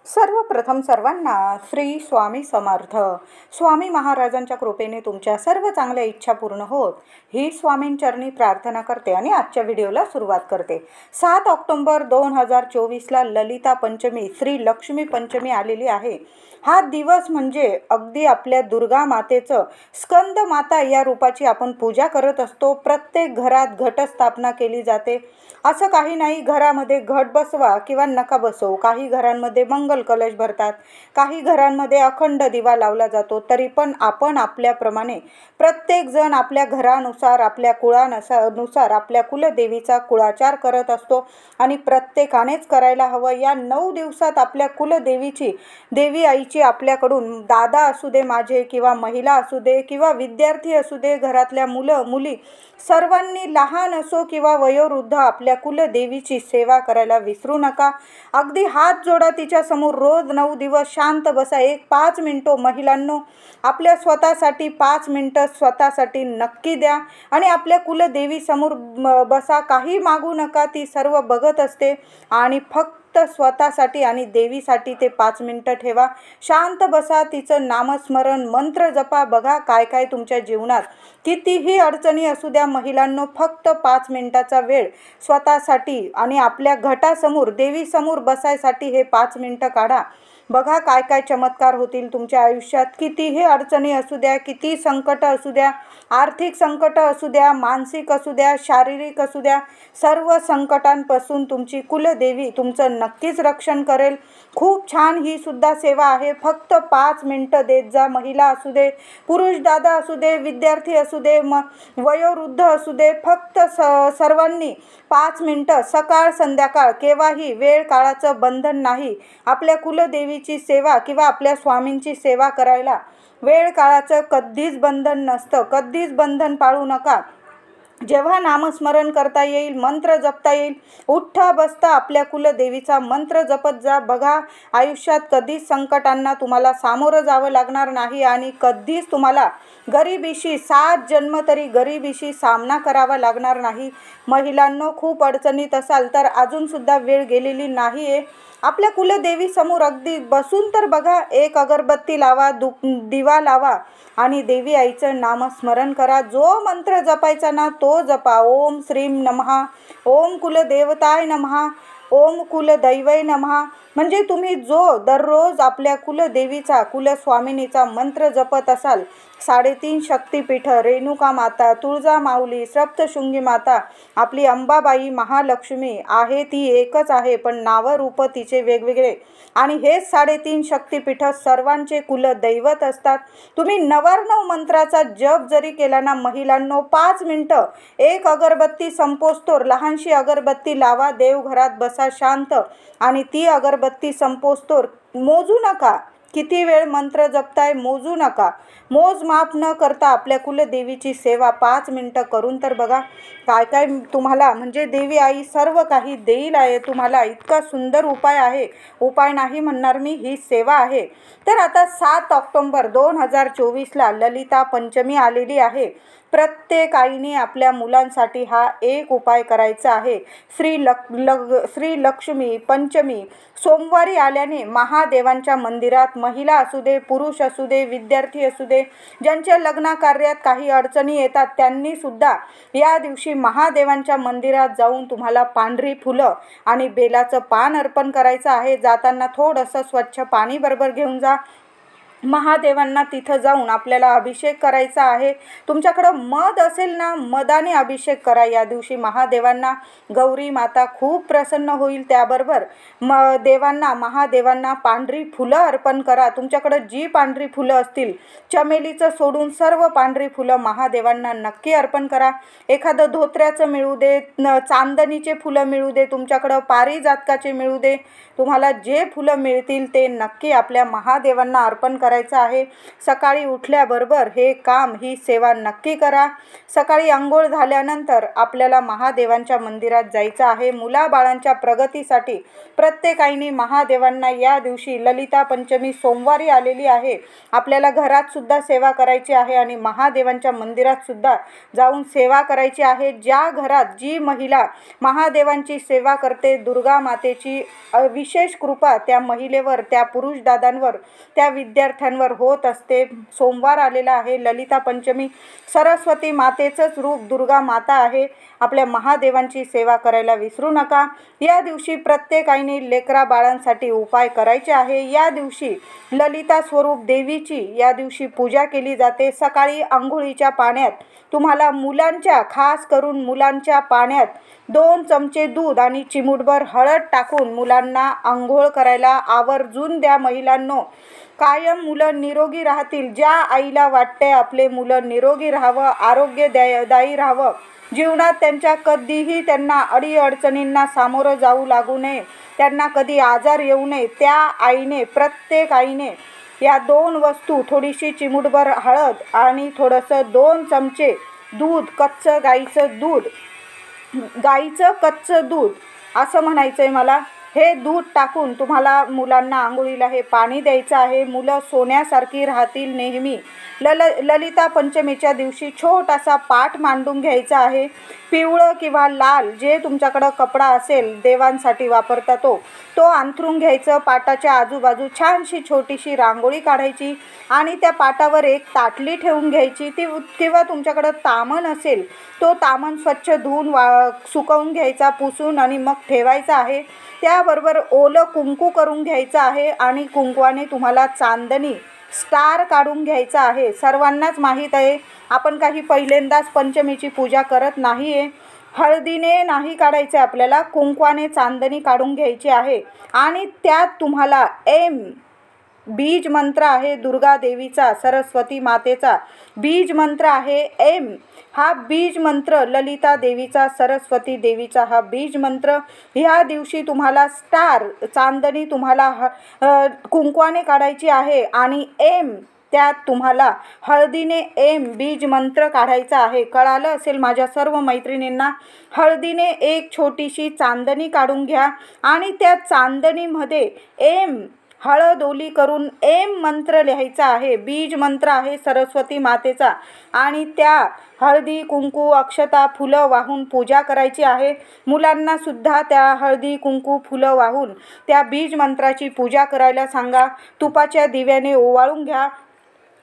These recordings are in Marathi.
सर्वप्रथम सर्वांना श्री स्वामी समर्थ. स्वामी महाराजांच्या कृपेने तुमच्या सर्व चांगल्या इच्छा पूर्ण होत ही स्वामींचरणी प्रार्थना करते आणि आजच्या व्हिडिओला सुरुवात करते. 7 ऑक्टोबर 2024ला ललिता पंचमी, श्री लक्ष्मी पंचमी आलेली आहे. हा दिवस म्हणजे अगदी आपल्या दुर्गा मातेचं, स्कंद माता या रूपाची आपण पूजा करत असतो. प्रत्येक घरात घटस्थापना केली जाते. असं काही नाही घरामध्ये घट बसवा किंवा नका बसवू. काही घरांमध्ये मंगल कलश भरतात, काही घरांमध्ये अखंड दिवा लावला जातो. तरी पण आपण आपल्याप्रमाणे प्रत्येक जण आपल्या घरानुसार, आपल्या कुळानुसार आपल्या कुलदेवीचा कुळाचार करत असतो आणि प्रत्येकानेच करायला हवं. या 9 दिवसात आपल्या कुलदेवीची, देवी आईची आपल्याकडून, दादा असू दे माझे किंवा महिला असू दे किंवा विद्यार्थी असू दे, घरातल्या मुलं मुली सर्वांनी, लहान असो किंवा वयोवृद्ध, आपल्या कुलदेवीची सेवा करायला विसरू नका. अगदी हात जोडा तिच्या समोर. रोज 9 दिवस शांत बसा. 5 मिनिटं महिलांनो आपल्या स्वतःसाठी 5 मिनिटं स्वतःसाठी नक्की द्या आणि आपल्या कुलदेवी समोर बसा. काही मागू नका, ती सर्व बघत असते आणि फक्त स्वतःसाठी आणि देवीसाठी ते 5 मिनिटं ठेवा. शांत बसा, तिचं नामस्मरण, मंत्र जपा. बघा काय काय तुमच्या जीवनात कितीही अडचणी असू द्या महिलांनो, फक्त 5 मिनिटाचा वेळ स्वतःसाठी आणि आपल्या घटासमोर, देवीसमोर बसायसाठी हे 5 मिनिटं काढा. बघा काय काय चमत्कार होतील तुमच्या आयुष्यात. कितीही अडचणी असू द्या, किती संकट असू द्या, आर्थिक संकट असू द्या, मानसिक असू द्या, शारीरिक असू द्या, सर्व संकटांपासून तुमची कुलदेवी तुमचं नक्कीच रक्षण करेल. खूप छान ही सुद्धा सेवा आहे. फक्त 5 मिनिटं देत जा. महिला असू दे, पुरुष दादा असू दे, विद्यार्थी असू दे, वयोवृद्ध असू दे, फक्त सर्वांनी 5 मिनिटं सकाळ संध्याकाळ, केव्हाही, वेळ काळाचं बंधन नाही. आपल्या कुलदेवीची सेवा किंवा आपल्या स्वामींची सेवा करायला वेळ काळाचं कधीच बंधन नसतं. कधीच बंधन पाळू नका. जेव्हा नामस्मरण करता येईल, मंत्र जपता येईल, उठता बसता आपल्या कुलदेवीचा मंत्र जपत जा. बघा आयुष्यात कधीच संकटांना तुम्हाला सामोरं जावं लागणार नाही आणि कधीच तुम्हाला गरिबीशी, 7 जन्म तरी गरिबीशी सामना करावा लागणार नाही. महिलांनो खूप अडचणीत असाल तर अजूनसुद्धा वेळ गेलेली नाही आहे. आपल्या कुलदेवी समोर अगदी बसून तर बघा, एक अगरबत्ती लावा, दिवा लावा आणि देवी आईचं नामस्मरण करा. जो मंत्र जपायचा ना तो जपा. ओम श्रीम नमः, ओम कुलदेवताय नमः, ओम कुलदैवय नमः. म्हणजे तुम्ही जो दररोज आपल्या कुलदेवीचा, कुलस्वामिनीचा मंत्र जपत असाल, 3.5 शक्तिपीठं, रेणुका माता, तुळजा माऊली, सप्तशृंगी माता, आपली अंबाबाई, महालक्ष्मी आहे, ती एकच आहे पण नावं रूप तिचे वेगवेगळे आणि हेच 3.5 शक्तिपीठं सर्वांचे कुलदैवत असतात. तुम्ही नवार्णव मंत्राचा जप जरी केला ना महिलांनो, 5 मिनिटं, एक अगरबत्ती संपोस्तोर, लहानशी अगरबत्ती लावा, देवघरात बसा शांत आणि ती अगरबत्ती संपोस्तोर मोजू नका. किती वेळ मंत्र जपताय मोजू नका. मोजमाप न करता आपल्या कुलदेवीची सेवा 5 मिनिटं करून तर बघा काय काय तुम्हाला, म्हणजे देवी आई सर्व काही देईल आहे तुम्हाला. इतका सुंदर उपाय आहे. उपाय नाही म्हणणार मी, ही सेवा आहे. तर आता 7 ऑक्टोबर 2024ला ललिता पंचमी आलेली आहे. प्रत्येक आईने आपल्या मुलांसाठी हा एक उपाय करायचा आहे. श्री लक्ष्मी पंचमी सोमवारी आल्याने महादेवांच्या मंदिरात, महिला असू दे, पुरुष असू दे, विद्यार्थी असू दे, ज्यांच्या लग्न कार्यात काही अडचणी येतात त्यांनी सुद्धा या दिवशी महादेवांच्या मंदिरात जाऊन तुम्हाला पांढरी फुलं आणि बेलाचं पान अर्पण करायचं आहे. जाताना थोडंसं स्वच्छ पाणी बरोबर घेऊन जा. महादेवांना तिथं जाऊन आपल्याला अभिषेक करायचा आहे. तुमच्याकडं मध असेल ना, मधाने अभिषेक करा या दिवशी महादेवांना. गौरी माता खूप प्रसन्न होईल. त्याबरोबर महादेवांना पांढरी फुलं अर्पण करा. तुमच्याकडं जी पांढरी फुलं असतील, चमेलीचं सोडून सर्व पांढरी फुलं महादेवांना नक्की अर्पण करा. एखादं धोत्र्याचं मिळू दे, चांदणीचे फुलं मिळू दे, तुमच्याकडं पारिजातकाचे मिळू दे, तुम्हाला जे फुलं मिळतील ते नक्की आपल्या महादेवांना अर्पण करा. करायचं आहे। सकाळी उठल्याबरोबर हे काम, ही सेवा नक्की करा। सकाळी अंघोळ झाल्यानंतर आपल्याला महादेवांच्या मंदिरात जायचं आहे। मुलाबाळांच्या प्रगतीसाठी प्रत्येक आईने महादेवांना या दिवशी, ललिता पंचमी सोमवारी आलेली आहे, आपल्याला घरात सुद्धा सेवा करायची आहे आणि महादेवांच्या मंदिरात सुद्धा जाऊन सेवा करायची आहे। ज्या घरात जी महिला महादेवांची सेवा करते, दुर्गा मातेची विशेष कृपा त्या महिलेवर, त्या पुरुष दादांवर, त्या विद्यार्थ्यांवर होत असते। सोमवार आलेला आहे, ललिता पंचमी, सरस्वती मातेचंच रूप दुर्गा माता आहे। आपल्या महादेवांची सेवा करायला विसरू नका। या दिवशी प्रत्येक आईने लेकरा बाळांसाठी उपाय करायचे आहे। या दिवशी ललिता स्वरूप देवीची या दिवशी पूजा केली जाते। सकाळी अंघोळीच्या पाण्यात तुम्हाला मुलांच्या, खास करून मुलांच्या पाण्यात 2 चमचे दूध आणि चिमूटभर हळद टाकून मुलांना अंघोळ करायला आवर्जून द्या। महिलांनो, कायम मुलं निरोगी राहतील। ज्या आईला वाटते आपले मुलं निरोगी राहावं, आरोग्यदायी राहावं, जीवनात त्यांच्या कधीही त्यांना अडीअडचणींना सामोरं जाऊ लागू नये, त्यांना कधी आजार येऊ नये, त्या आईने, प्रत्येक आईने या 2 वस्तू, थोडीशी चिमूटभर हळद आणि थोडंसं 2 चमचे दूध, गाईचं कच्चं दूध असं म्हणायचं आहे मला, हे दूध टाकून तुम्हाला मुलांना आंघोळीला हे पाणी द्यायचं आहे। मुलं सोन्यासारखी राहतील नेहमी। ललिता पंचमीच्या दिवशी छोटासा पाट मांडून घ्यायचा आहे। पिवळं किंवा लाल जे तुमच्याकडं कपडा असेल, देवांसाठी वापरता तो अंथरून घ्यायचं। पाटाच्या आजूबाजू छानशी छोटीशी रांगोळी काढायची आणि त्या पाटावर एक ताटली ठेवून घ्यायची। किंवा तुमच्याकडं तामण असेल, तो तामण स्वच्छ धुवून सुकवून घ्यायचा, पुसून, आणि मग ठेवायचा आहे। त्याबरोबर ओलं कुंकू करून घ्यायचं आहे आणि कुंकवाने तुम्हाला चांदणी स्टार काढून घ्यायचा आहे। सर्वांनाच माहीत आहे, आपण काही पहिल्यांदाच पंचमीची पूजा करत नाही आहे। हळदीने नाही काढायचे, आपल्याला कुंकवाने चांदणी काढून घ्यायची आहे आणि त्यात तुम्हाला बीज मंत्र आहे दुर्गा देवीचा, सरस्वती मातेचा बीज मंत्र आहे हा बीज मंत्र ललिता देवीचा, सरस्वती देवीचा हा बीज मंत्र। ह्या दिवशी तुम्हाला स्टार, चांदणी तुम्हाला कुंकवाने काढायची आहे आणि त्यात तुम्हाला हळदीने बीज मंत्र काढायचा आहे। कळालं असेल माझ्या सर्व मैत्रिणींना। हळदीने एक छोटीशी चांदणी काढून घ्या आणि त्या चांदणीमध्ये हळद ओली करून मंत्र लिहायचा आहे। बीज मंत्र आहे सरस्वती मातेचा आणि त्या हळदी, कुंकू, अक्षता, फुलं वाहून पूजा करायची आहे। मुलांना सुद्धा त्या हळदी, कुंकू, फुलं वाहून त्या बीज मंत्राची पूजा करायला सांगा। तुपाच्या दिव्याने ओवाळून घ्या,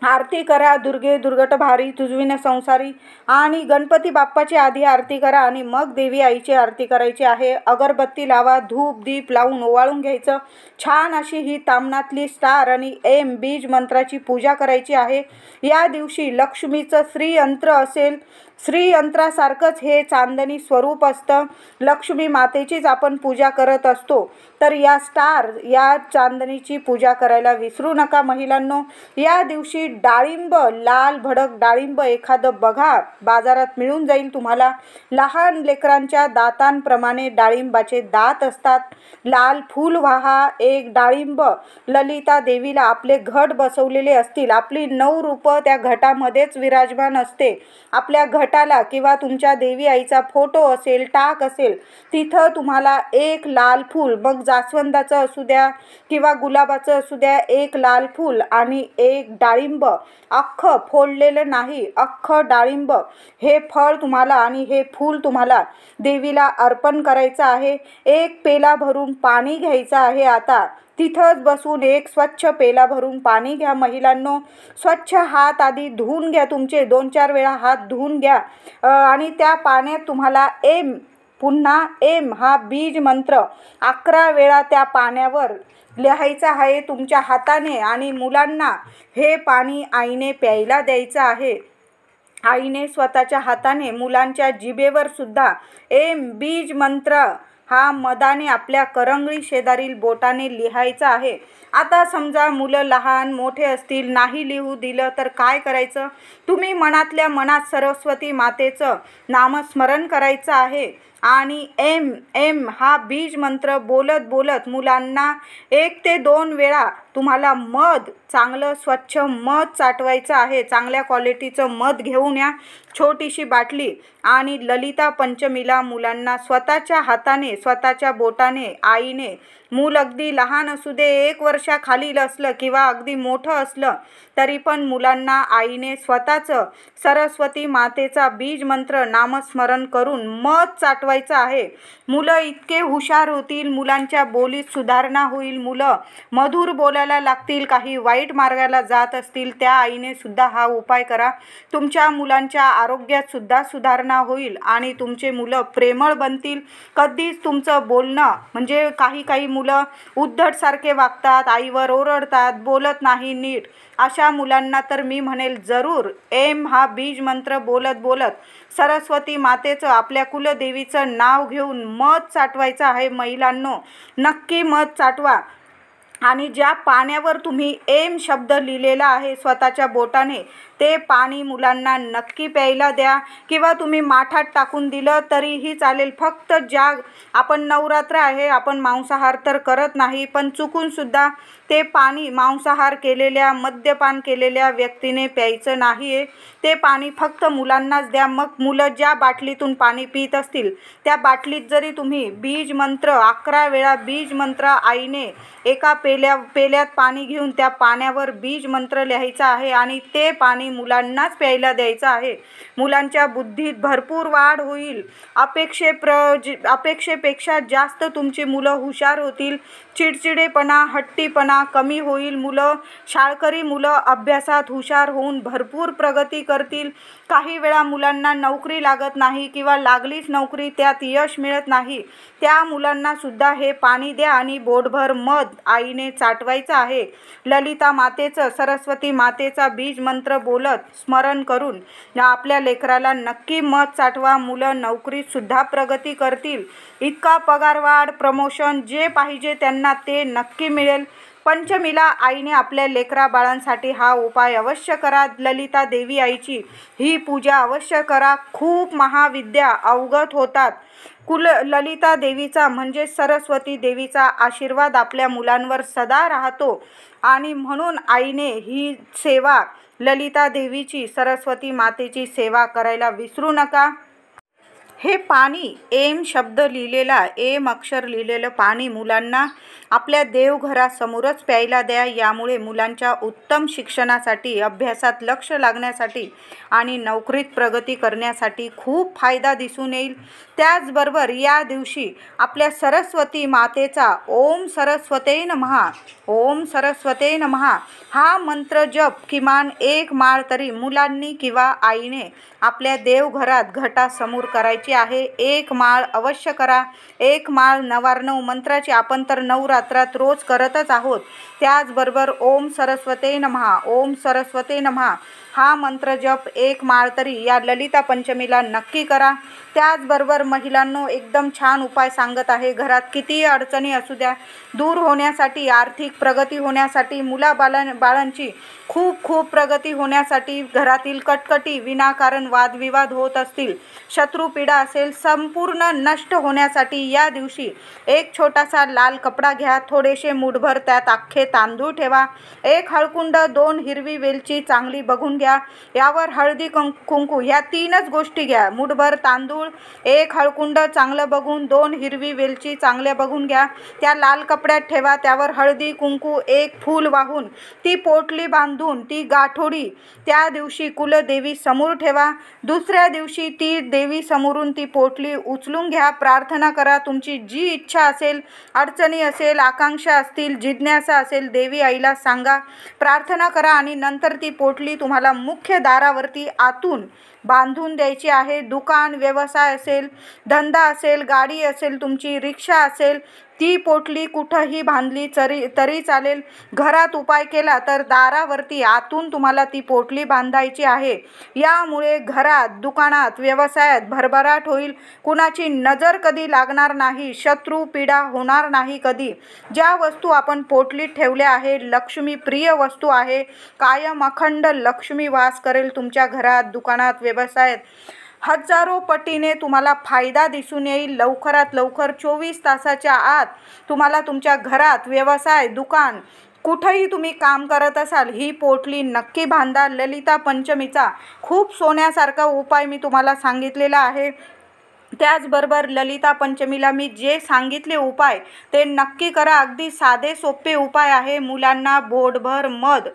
आरती करा। दुर्गे दुर्गट भारी तुझविन संसारी, आणि गणपती बाप्पाची आधी आरती करा आणि मग देवी आईची आरती करायची आहे। अगरबत्ती लावा, धूप दीप लावून ओवाळून घ्यायचं। छान अशी ही तामणातली स्टार आणि बीज मंत्राची पूजा करायची आहे। या दिवशी लक्ष्मीचं श्रीयंत्र असेल, श्रीयंत्रासारखंच हे चांदणी स्वरूप असतं। लक्ष्मी मातेचीच आपण पूजा करत असतो, तर या स्टार, या चांदणीची पूजा करायला विसरू नका महिलांनो। या दिवशी डाळिंब, लाल भडक डाळिंब एखादं बघा, बाजारात मिळून जाईल तुम्हाला। लहान लेकरांच्या दातांप्रमाणे डाळिंबाचे दात असतात। लाल फूल वाहा, एक डाळिंब, ललिता देवीला आपले घट बसवलेले असतील, आपली 9 रूपं त्या घटामध्येच विराजमान असते। आपल्या घटाला किंवा तुमच्या देवी आईचा फोटो असेल, टाक असेल, तिथं तुम्हाला एक लाल फूल, मग जास्वंदाचं असू द्या किंवा गुलाबाचं असू द्या, एक लाल फूल आणि एक डाळिंब, अख्खं फोडलेलं नाही, अख्खं डाळिंब हे फळ तुम्हाला आणि हे फूल तुम्हाला देवीला अर्पण करायचं आहे। एक पेला भरून पाणी घ्यायचं आहे। आता तिथंच बसून एक स्वच्छ पेला भरून पाणी घ्या महिलांनो। स्वच्छ हात आधी धुवून घ्या, तुमचे 2-4 वेळा हात धुवून घ्या आणि त्या पाण्यात तुम्हाला पुन्हा हा बीज मंत्र 11 वेळा त्या पाण्यावर लिहायचा आहे तुमच्या हाताने आणि मुलांना हे पाणी आईने प्यायला द्यायचं आहे। आईने स्वतःच्या हाताने मुलांच्या जिभेवर सुद्धा बीज मंत्र हा मधाने आपल्या करंगळी शेजारील बोटाने लिहायचा आहे। आता समजा मुलं लहान मोठे असतील, नाही लिहू दिलं तर काय करायचं? तुम्ही मनातल्या मनात सरस्वती मातेचं नामस्मरण करायचं आहे आणि एम एम हा बीज मंत्र बोलत बोलत मुलांना 1 ते 2 वेळा तुम्हाला मध, चांगलं स्वच्छ मध चाटवायचं आहे. चांगल्या क्वालिटीचं मध घेऊन या, छोटीशी बाटली, आणि ललिता पंचमीला मुलांना स्वतःच्या हाताने, स्वतःच्या बोटाने, आईने, मूल अगदी लहान असू दे, 1 वर्षाखालील असलं किंवा अगदी मोठं असलं तरी पण मुलांना आईने स्वतःचं सरस्वती मातेचा बीज मंत्र नामस्मरण करून मध चाटवायचं आहे. मुलं इतके हुशार होतील, मुलांच्या बोलीत सुधारणा होईल, मुलं मधुर बोलायला लागतील. काही वाईट मार्गाला जात असतील त्या आईने सुद्धा हा उपाय करा. तुमच्या मुलांच्या आरोग्यात सुद्धा सुधारणा होईल आणि तुमचे मुलं प्रेमळ बनतील. कधीच तुमचं बोलणं म्हणजे काही मुलं उद्धटसारखे वागतात, आईवर ओरडतात, बोलत नाही नीट, अशा मुलांना तर मी म्हणेल जरूर एम हा बीज मंत्र बोलत बोलत सरस्वती मातेचं, आपल्या कुलदेवीचं नाव घेऊन मध चाटवायचं आहे. महिलांनो, नक्की मध चाटवा. आणि ज्या पाण्यावर तुम्ही एम शब्द लिहिलेला आहे स्वतःच्या बोटाने, ते पाणी मुलांना नक्की प्यायला द्या किंवा तुम्ही माठात टाकून दिलं तरीही चालेल. फक्त ज्या आपण नवरात्र आहे, आपण मांसाहार तर करत नाही, पण चुकूनसुद्धा ते पाणी मांसाहार केलेल्या, मद्यपान केलेल्या व्यक्तीने प्यायचं नाही आहे. ते पाणी फक्त मुलांनाच द्या. मग मुलं ज्या बाटलीतून पाणी पित असतील त्या बाटलीत जरी तुम्ही बीज मंत्र 11 वेळा बीज मंत्र, आईने एका पेल्यात पाणी घेऊन त्या पाण्यावर बीज मंत्र लिहायचा आहे आणि ते पाणी मुलांनाच प्यायला द्यायचं आहे. मुलांच्या बुद्धीत भरपूर वाढ होईल. अपेक्षेपेक्षा जास्त तुमची मुलं हुशार होतील. चिडचिडेपणा, हट्टीपणा कमी होईल. शाळकरी मुलं अभ्यासात हुशार होऊन भरपूर प्रगती करतील. काही वेळा मुलांना नोकरी लागत नाही किंवा लागलीच नोकरी, त्यात यश मिळत नाही, त्या मुलांना सुद्धा हे पाणी द्या आणि बोटभर मध आईने चाटवायचं आहे. ललिता मातेचं, सरस्वती मातेचा बीज मंत्र बोलत स्मरण करून आपल्या लेकराला नक्की मध चाटवा. मुलं नोकरीत सुद्धा प्रगती करतील. इतका पगारवाढ, प्रमोशन जे पाहिजे त्यांना ते नक्की मिळेल. पंचमीला आईने आपल्या लेकरा बाळांसाठी हा उपाय अवश्य करा. ललिता देवी आईची ही पूजा अवश्य करा. खूप महाविद्या अवगत होतात. ललिता देवीचा म्हणजे सरस्वती देवीचा आशीर्वाद आपल्या मुलांवर सदा राहतो आणि म्हणून आईने ही सेवा, ललिता देवीची, सरस्वती मातेची सेवा करायला विसरू नका. हे पाणी एम शब्द लिहिलेला, एम अक्षर लिहिलेलं पाणी मुलांना आपल्या देवघरासमोरच प्यायला द्या. यामुळे मुलांच्या उत्तम शिक्षणासाठी, अभ्यासात लक्ष लागण्यासाठी आणि नोकरीत प्रगती करण्यासाठी खूप फायदा दिसून येईल. त्याचबरोबर या दिवशी आपल्या सरस्वती मातेचा ओम सरस्वते नमः, ओम सरस्वते नमः हा मंत्र जप किमान 1 माळ तरी मुलांनी किंवा आईने आपल्या देवघरात घटासमोर करायची आहे. 1 माळ अवश्य करा. 1 माळ 9 मंत्राची आपण तर नवरात्रात रोज करतच आहोत. त्याचबरोबर ओम सरस्वते नमः, ओम सरस्वते नमः हा मंत्र जप 1 माळ तरी या ललिता पंचमीला नक्की करा. त्याचबरोबर महिलांनो, एकदम छान उपाय सांगत आहे. घरात कितीही अडचणी असू द्या, दूर होण्यासाठी, आर्थिक प्रगती होण्यासाठी, बाळांची खूप प्रगती होण्यासाठी, घरातील कटकटी, विनाकारण वादविवाद होत असतील, शत्रुपीडा असेल, संपूर्ण नष्ट होण्यासाठी या दिवशी एक छोटासा लाल कपडा घ्या. थोडेसे मूठभर त्यात अख्खे तांदूळ ठेवा. 1 हळकुंड, 2 हिरवी वेलची चांगली बघून घ्या. यावर हळदी कुंकू ह्या 3च गोष्टी घ्या. मूठभर तांदूळ, 1 हळकुंड चांगलं बघून, 2 हिरवी वेलची चांगल्या बघून घ्या. त्या लाल कपड्यात ठेवा. त्यावर हळदी कुंकू, 1 फूल वाहून ती पोटली बांधून ती गाठोडी त्या दिवशी कुलदेवी समोर ठेवा. दुसऱ्या दिवशी ती देवी समोरून ती पोटली उचलून घ्या. प्रार्थना करा. तुमची जी इच्छा असेल, अडचणी असेल, आकांक्षा असतील, जिज्ञासा असेल, देवी आईला सांगा, प्रार्थना करा आणि नंतर ती पोटली तुम्हाला मुख्य दारावरती आतून बांधून द्यायची आहे. दुकान, व्यवसाय असेल, धंदा असेल, गाडी असेल, तुमची रिक्षा असेल, ती पोटली कुठंही बांधली तरी चालेल. घरात उपाय केला तर दारावरती आतून तुम्हाला ती पोटली बांधायची आहे. यामुळे घरात, दुकानात, व्यवसायात भरभराट होईल. कुणाची नजर कधी लागणार नाही, शत्रू पीडा होणार नाही कधी. ज्या वस्तू आपण पोटलीत ठेवल्या आहे, लक्ष्मी प्रिय वस्तू आहे. कायम अखंड लक्ष्मी वास करेल तुमच्या घरात, दुकानात, व्यवसायात. हजारो पटीने तुम्हाला फायदा दिसून येईल। लवकरात लवकर 24 तासाच्या आत तुम्हाला तुमच्या घरात, व्यवसाय, दुकान, कुठेही तुम्ही काम करत असाल, ही पोटली नक्की बांधा। ललिता पंचमीचा खूप सोन्यासारखा उपाय मी तुम्हाला सांगितलेला आहे। त्याचबरोबर ललिता पंचमीला मी जे सांगितले उपाय ते नक्की करा। अगदी साधे सोपे उपाय आहे। मुलांना बोटभर मध,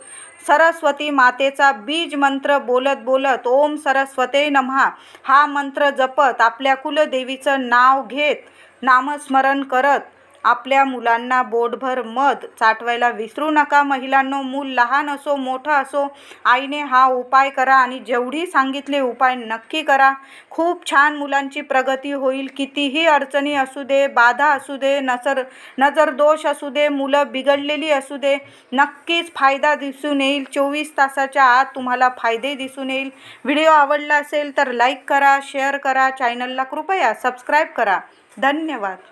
सरस्वती मातेचा बीज मंत्र बोलत बोलत ओम सरस्वते नमः हा मंत्र जपत, आपल्या कुलदेवीचं नाव घेत, नामस्मरण करत आपल्या मुलांना बोटभर मध चाटवायला विसरू नका। महिलांनो, मूल लहान असो मोठं असो, आईने हा उपाय करा आणि जेवढी सांगितले उपाय नक्की करा। खूप छान मुलांची प्रगती होईल। कितीही अडचणी असू दे, बाधा असू दे, नजर दोष असू दे, मुलं बिघडलेली असू दे, नक्कीच फायदा दिसून येईल। 24 तासाच्या आत तुम्हाला फायदे दिसून येईल। व्हिडिओ आवडला असेल तर लाईक करा, शेअर करा, चॅनलला कृपया सबस्क्राईब करा। धन्यवाद।